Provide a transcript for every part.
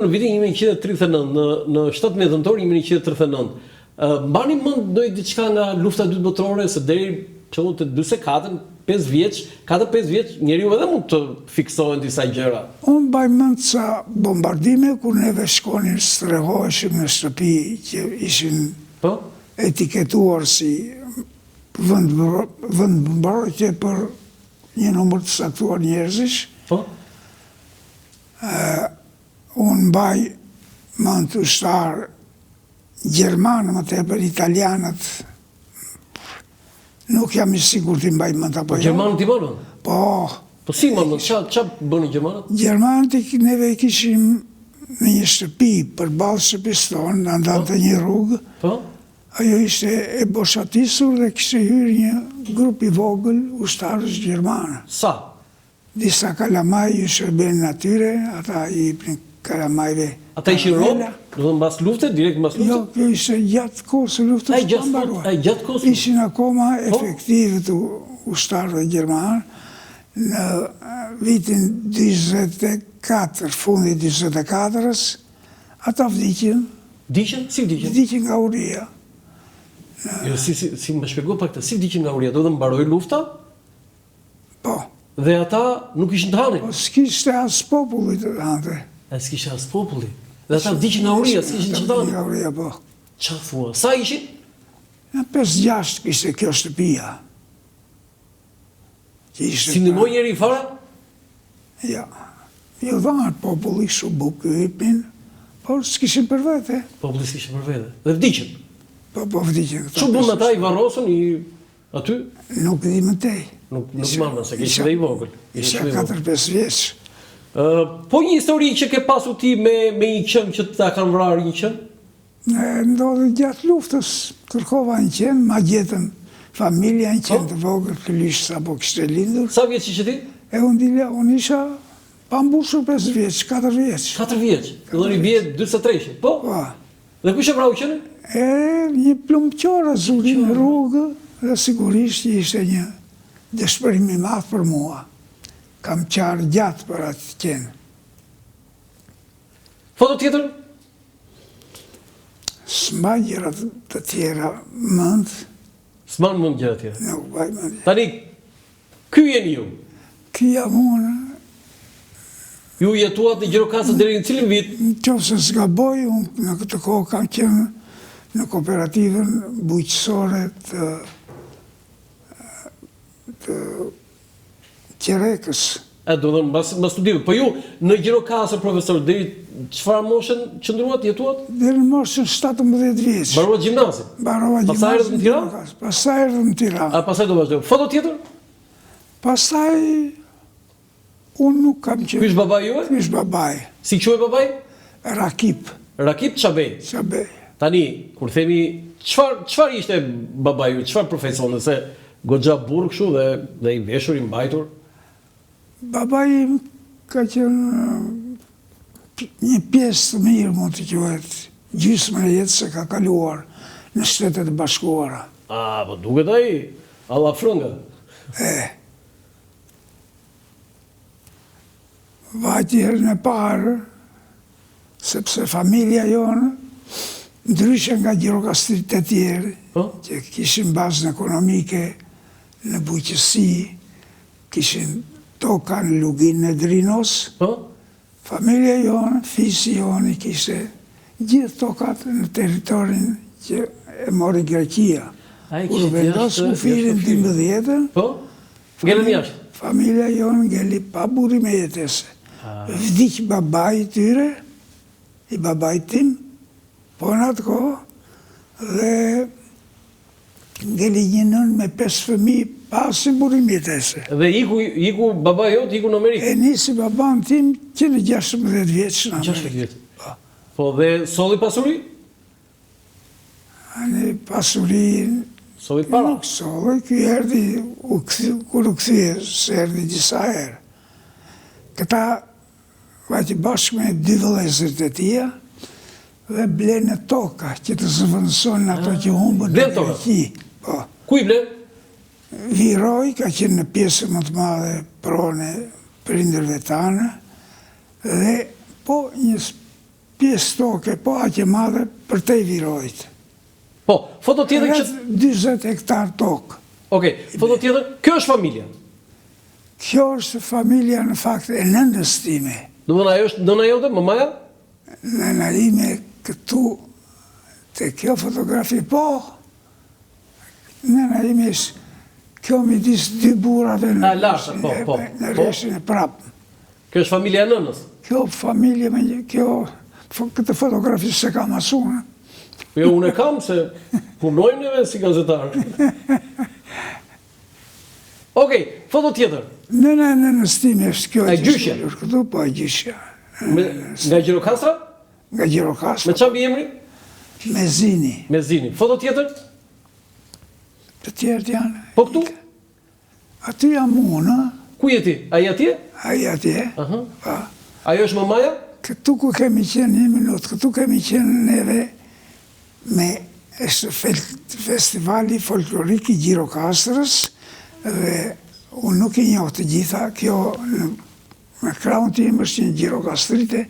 Në vitin 1939, në 17 dhjetor 1939, mbani mend ndonjë diçka nga lufta e dytë botërore se deri te 44, 5 vjeç, 4-5 vjeç njeriu edhe mund të fiksohen disa gjëra. Unë mbaj mend sa bombardime kur neve shkonin strehoheshim në shtëpi që ishin etiketuar si vend mbrojtje për një numër të saktuar njerëzish. Unë mbaj mend të ushtar gjermanë, më tepër italianët. Nuk jam i sigurt të mbaj mend apo jo. Gjermanët i bënë? Po. Po si më ç'a bënë gjermanët? Gjermanët neve kishim në një shtëpi përballë shtëpisë tonë, na ndante një rrugë. Po. Ajo ishte e boshatisur dhe kishte hyrë një grup i vogël ushtarësh gjermanë. Sa? Disa kalamaj i shërbenin atyre, ata i jepnin kalamajve. Ata ishin robë? Do të mbas lufte, direkt mbas lufte? Jo, kjo ishte gjatë kohës së luftës së pambaruar. Gjatë kohës? Ishin akoma efektivët ushtarëve gjermanë. Në vitin 44, fundi 44-ës, ata vdiqën. Vdiqën? Si vdiqën? Vdiqën nga uria. Jo, si më shpjego pak këtë, si vdiqën nga uria? Do të mbaroi lufta? Po. Dhe ata nuk ishin të hanin? Po, s'kishte as populli të hante. S'kishte as populli? Dhe ata vdiqën nga uria, s'kishin që të hanin? Nga uria, po. Qa thua? Sa ishin? Në 5-6 kishte kjo shtëpia. Si ndihmoi njeri fare? Ja. Jo dhanë populli shumë bukë hypnin, por s'kishin për vete. Populli s'kishin për vete. Dhe vdiqën? Po vdiqën. Që bunë ata i varrosën aty? Nuk di më tej. Nuk marrën, se kishte dhe i vogël. Isha 4-5 vjeç. Po një histori që ke pasur ti me një qen që ta kanë vrarë një qen? Ndodhi gjatë luftës, kërkova një qen, ma gjetën familja një qen të vogël, këllish sa po kishte lindur. Sa vjeç ishe ti? Unë isha pa mbushur 5 vjeç, 4 vjeç. 4 vjeç? Dhe një bje 43, po? Po. Dhe ku ishe vrau qenin? Një plumqore zuri në rrugë, dhe sigurisht ishte një dëshpërim i madh për mua. Kam qarë gjatë për atë qenë. Foto tjetër? S'mbaj gjëra të tjera mend. S'mban mend gjëra tjera? Nuk mbaj mend. Tani, ky jeni ju? Ky jam unë. Ju jetuat në Gjirokastër deri në cilin vit? Nëse s'gaboj, unë në këtë kohë kam qenë në kooperativën bujqësore të Qerekës. Do të mbas studive. Po ju në Gjirokastër, profesor, deri çfarë moshën qëndruat, jetuat? Deri në moshën 17 vjeç. Mbaruat gjimnazin? Mbarova gjimnazin. Pastaj erdhët në Tiranë? Pastaj erdhëm në Tiranë. Pastaj do vazhdoj. Foto tjetër? Pastaj unë nuk kam qenë. Ky është babai juaj? Ky është babai. Si quhej babai? Rakip. Rakip Çabej. Çabej. Tani, kur themi çfarë ishte babai juaj, çfarë profesioni, se goxha burr kështu dhe i veshur, i mbajtur? Babai im ka qenë një pjesë të mirë, mund të quhet, gjysmën e jetës se ka kaluar në Shtetet e Bashkuara. Po duket ai, alla frënga. Vajti herën e parë, sepse familja jonë, ndryshe nga gjirokastrit e tjerë, që kishin bazën ekonomike në bujqësi, kishin toka në luginë e Drinos, familja jonë, fisi jonë, kishte gjithë tokat në teritorin që e mori Greqia. Kur vendos kufirin 12-ën, familja jonë ngelli pa burime jetese. Vdiq babai tyre, i babai tim, po në atë kohë, dhe ngelli një nën me 5 fëmijë pasi burim jetese. Dhe iku babai jot, iku në Amerikë? Nisi baban tim që në 16 vjeç në Amerikë. 16 vjeç. Po dhe solli pasuri? Ani pasurinë solli para? Nuk solli, ky erdhi, kur u kthye, se erdhi disa herë. Këta vajti bashkë me 2 vëllezërit e tia dhe blenë toka që të zëvendësonin ato që humbën në Greqi. Ku i blen? Viroj ka qenë në pjesë më të madhe prone prindërve tanë dhe po një pjesë toke, po aqe madhe, për te i virojt. Po, foto tjetër që... Rreth 20 hektar tokë. Okej, foto tjetër, kjo është familja. Kjo është familja në fakt e nëndës time. Do më ajo është nëna jote, mamaja? Nëna ime këtu, të kjo fotografi, po, nëna ime është kjo midis dy burave në reshin e prapë. Kjo është familja e nënës? Kjo familje me këtë fotografi se kam asunë. Jo, unë e kam se punojmë neve si gazetarë. Okej, foto tjetër. Nëna e nënës time është kjo. E gjyshja? Këtu, po e gjyshja. Nga Gjirokastra? Nga Gjirokastra. Me qa emri? Mezini. Mezini. Foto tjetër? Të tjerët janë. Po këtu? Aty jam unë. Ku je ti? Aja atje? Aja atje. Ajo është mamaja? Këtu ku kemi qenë një minutë, këtu kemi qenë neve me festivali folklorik i Gjirokastrës dhe unë nuk i njohë të gjitha, kjo me kraun tim është një Gjirokastrite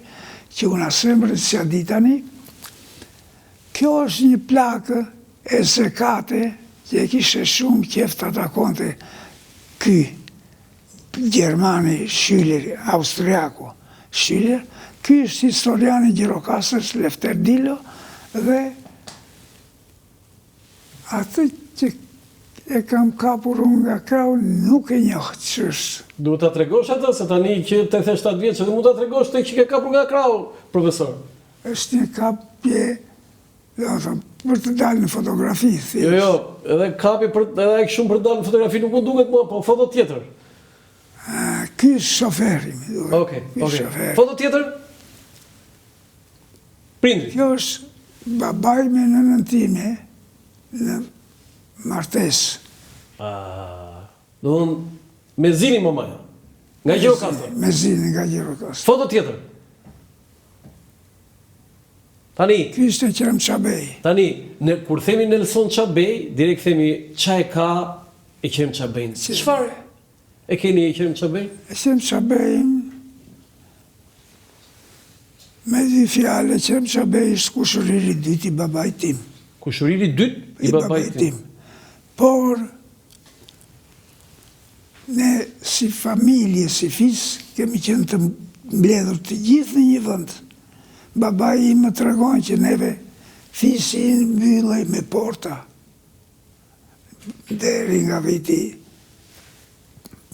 që unë asëmërët si aditani. Kjo është një plakë e zekate që e kishe shumë qeftë të atakonte ky Gjermani Schüller, Austriaku Schüller. Ky është historiani Gjirokastrës, Lefter Dilo, dhe atë që e kam kapur unë nga krau nuk e njohë që është. Duhet ta tregosh atë, se tani që 87 vjeç, edhe mund ta tregosh të që ke kapur nga krau, profesor. Është një kapje, për të dalë në fotografi. Jo, edhe kapi edhe shumë për të dalë në fotografi nuk më duket mua, po foto tjetër. Ky është shoferi, mi duhet. Okej. Foto tjetër? Prindri. Kjo është babaj me nënën time në martesë. Do në Mezini mamaja, nga Gjirokastra. Mezini nga Gjirokastra. Foto tjetër. Tani, Ky ishte Qerem Qabej. Tani, kur themi Nelson Qabej, direkt themi qa e ka e Qerem Qabejnë. Çfarë e keni e Qerem Qabej? E Qerem Qabej, me dy fjale, Qerem Qabej është kushëriri dytë i babaj tim. Kushëriri dytë i babaj tim. Por, ne si familje, si fis, kemi qenë të mbledhur të gjithë në një vënd. Babaj i më të regon që neve fisin mbyllej me porta. Deri nga viti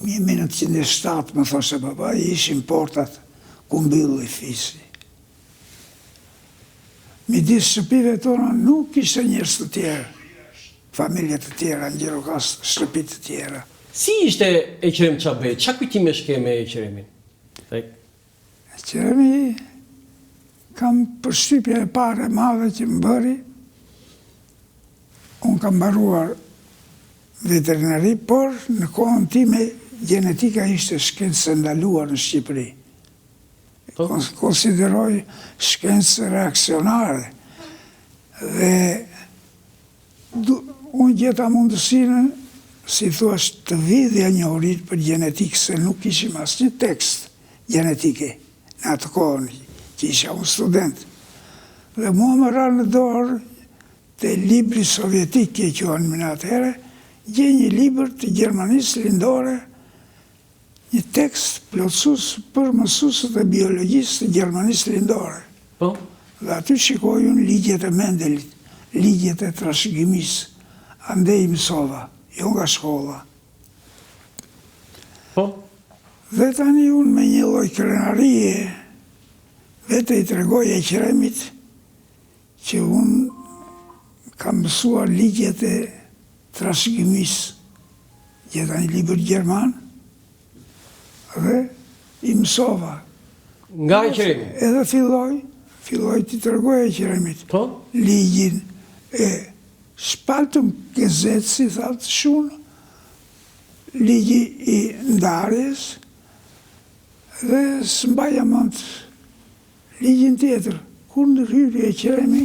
1907, më thoshe babaj, ishin portat ku mbyllej fisi. Midis shtëpive tona nuk ishte njerëz të tjerë, familje të tjera, në Gjirokastë, shtëpi të tjera. Si ishte e Qerem Qabej? Qa kujtime shkeme e Qeremin? Qeremi, kam përshtypje e pare madhe që më bëri. Unë kam baruar veterinari, por në kohën time genetika ishte shkencë ndaluar në Shqipëri. Konsideroj shkencë reakcionare. Dhe unë gjeta mundësinë, si thuash, të vidhja njohurit për genetikë, se nuk ishim asnjë tekst genetike në atë kohën që isha unë student. Dhe mua më ra në dorë të libri sovjetik që quhen më në atëhere, gjej një libër të Gjermanisë lindore, një tekst plotësues për mësuesët e biologjisë të Gjermanisë lindore. Dhe aty shikoj unë ligjet e Mendelit, ligjet e trashëgimisë, andej mësova, jo nga shkolla. Dhe tani unë me një lloj krenarie, vete i tregoj e Qeremit që unë kam mësuar ligjet e trashëgimisë, gjeta një libër gjerman, dhe i mësova. Nga e Qeremi? Edhe filloj t'i tregoj e Qeremit. Ligjin e shpaltëm gazet, si thatë shumë, ligji i ndarjes, dhe s'mbaja mend ligjin tjetër. Kur ndërhyri e Qeremi,